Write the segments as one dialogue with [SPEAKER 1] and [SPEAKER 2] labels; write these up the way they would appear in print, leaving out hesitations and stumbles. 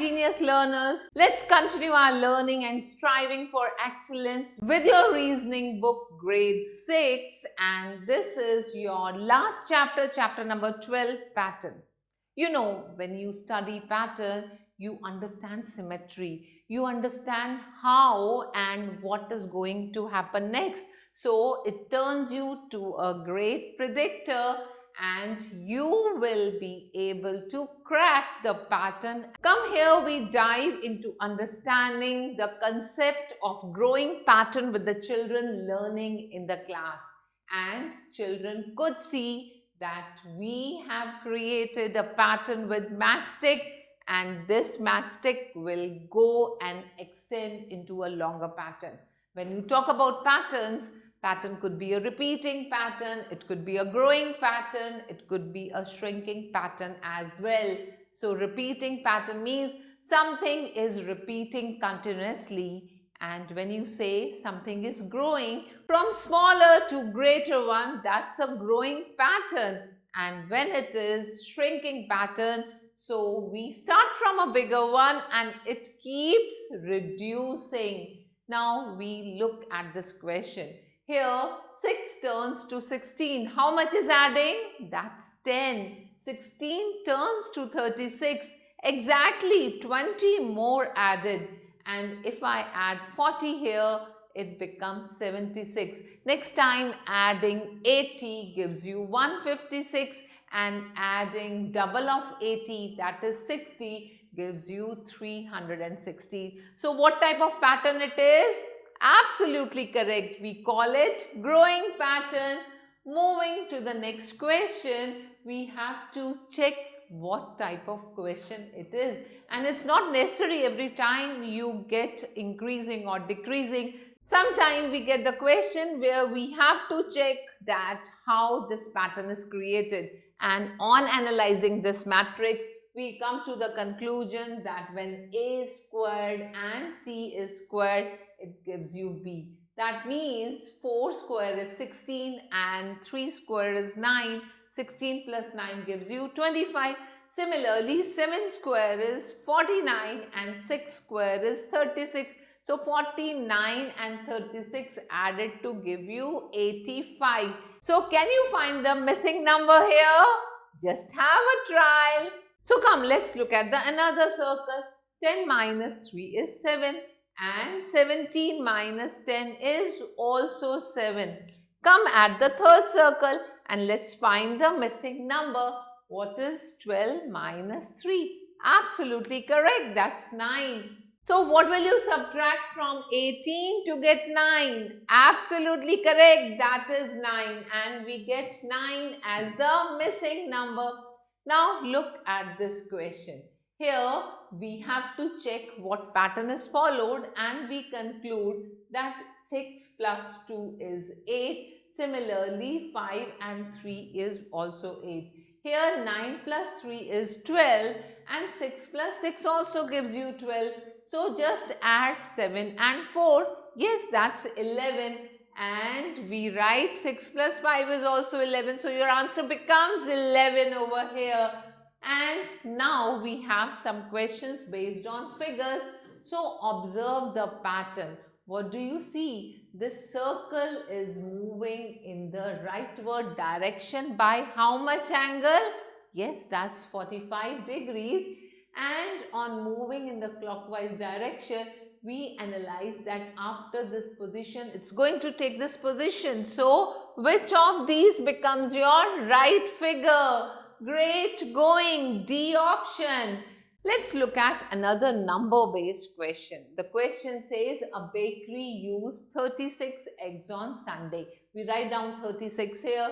[SPEAKER 1] genius learners. Let's continue our learning and striving for excellence with your reasoning book grade 6, and this is your last chapter, chapter number 12, pattern. You know, when you study pattern, you understand symmetry. You understand how and what is going to happen next. So it turns you to a great predictor and you will be able to crack the pattern. Come here, we dive into understanding the concept of growing pattern with the children learning in the class. And children could see that we have created a pattern with matchstick, and this matchstick will go and extend into a longer pattern. When you talk about patterns, pattern could be a repeating pattern, it could be a growing pattern, it could be a shrinking pattern as well. So repeating pattern means something is repeating continuously, and when you say something is growing from smaller to greater one, that's a growing pattern. And when it is shrinking pattern, so we start from a bigger one and it keeps reducing. Now we look at this question. Here 6 turns to 16. How much is adding? That's 10. 16 turns to 36. Exactly 20 more added. And if I add 40 here, it becomes 76. Next time adding 80 gives you 156, and adding double of 80, that is 60, gives you 360. So what type of pattern it is? Absolutely correct. We call it growing pattern. Moving to the next question, we have to check what type of question it is. And it's not necessary every time you get increasing or decreasing. Sometimes we get the question where we have to check that how this pattern is created. And on analyzing this matrix, we come to the conclusion that when A is squared and C is squared, it gives you B. That means 4 square is 16 and 3 square is 9. 16 plus 9 gives you 25. Similarly, 7 square is 49 and 6 square is 36. So 49 and 36 added to give you 85. So can you find the missing number here? Just have a trial. So come, let's look at the another circle. 10 minus 3 is 7 and 17 minus 10 is also 7. Come at the third circle and let's find the missing number. What is 12 minus 3? Absolutely correct, that's 9. So what will you subtract from 18 to get 9? Absolutely correct, that is 9, and we get 9 as the missing number. Now look at this question. Here we have to check what pattern is followed, and we conclude that 6 plus 2 is 8. Similarly, 5 and 3 is also 8. Here 9 plus 3 is 12 and 6 plus 6 also gives you 12. So just add 7 and 4. Yes, that's 11. And we write 6 plus 5 is also 11. So your answer becomes 11 over here. And now we have some questions based on figures. So observe the pattern. What do you see? This circle is moving in the rightward direction by how much angle? Yes, that's 45 degrees. And on moving in the clockwise direction, we analyze that after this position, it's going to take this position. So, which of these becomes your right figure? Great going, D option. Let's look at another number-based question. The question says a bakery used 36 eggs on Sunday. We write down 36 here,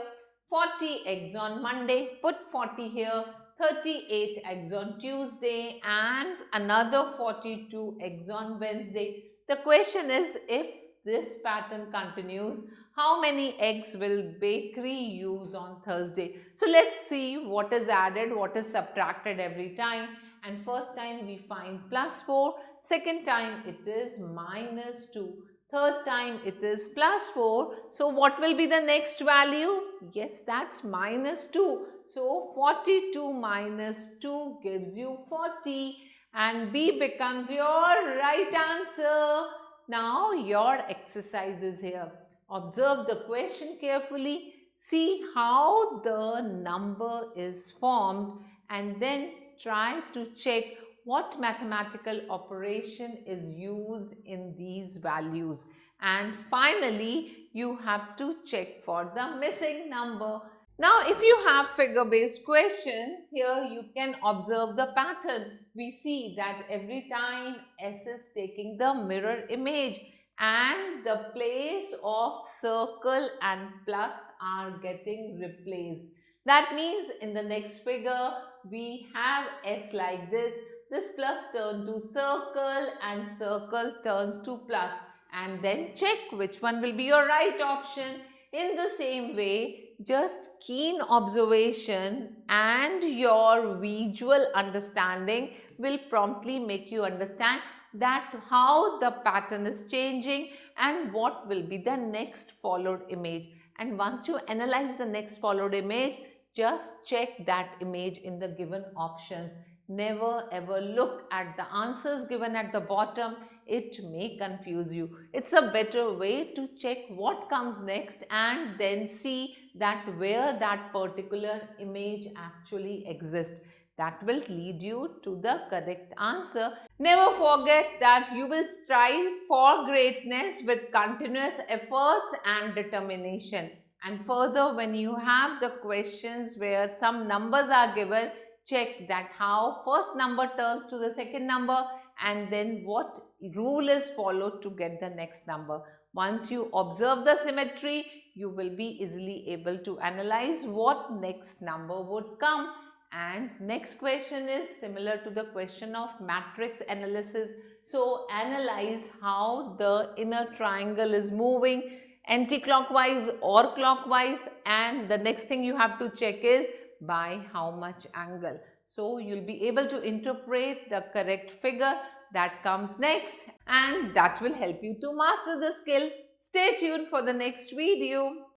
[SPEAKER 1] 40 eggs on Monday, put 40 here, 38 eggs on Tuesday and another 42 eggs on Wednesday. The question is, if this pattern continues, how many eggs will bakery use on Thursday? So let's see what is added, what is subtracted every time. And first time we find plus 4, second time it is minus 2. Third time it is plus 4. So what will be the next value? Yes, that's minus 2. So 42 minus 2 gives you 40. and B becomes your right answer. Now your exercise is here. Observe the question carefully, see how the number is formed, and then try to check what mathematical operation is used in these values. And finally, you have to check for the missing number. Now, if you have figure-based question, here you can observe the pattern. We see that every time S is taking the mirror image and the place of circle and plus are getting replaced. That means in the next figure, we have S like this. This plus turns to circle and circle turns to plus. And then check which one will be your right option. In the same way, just keen observation and your visual understanding will promptly make you understand that how the pattern is changing and what will be the next followed image. And once you analyze the next followed image, just check that image in the given options. Never ever look at the answers given at the bottom. It may confuse you. It's a better way to check what comes next and then see that where that particular image actually exists. That will lead you to the correct answer. Never forget that you will strive for greatness with continuous efforts and determination. And further, when you have the questions where some numbers are given, check that how first number turns to the second number and then what rule is followed to get the next number. Once you observe the symmetry, you will be easily able to analyze what next number would come. And next question is similar to the question of matrix analysis. So analyze how the inner triangle is moving anti-clockwise or clockwise, and the next thing you have to check is by how much angle. So you'll be able to interpret the correct figure that comes next, and that will help you to master the skill. Stay tuned for the next video.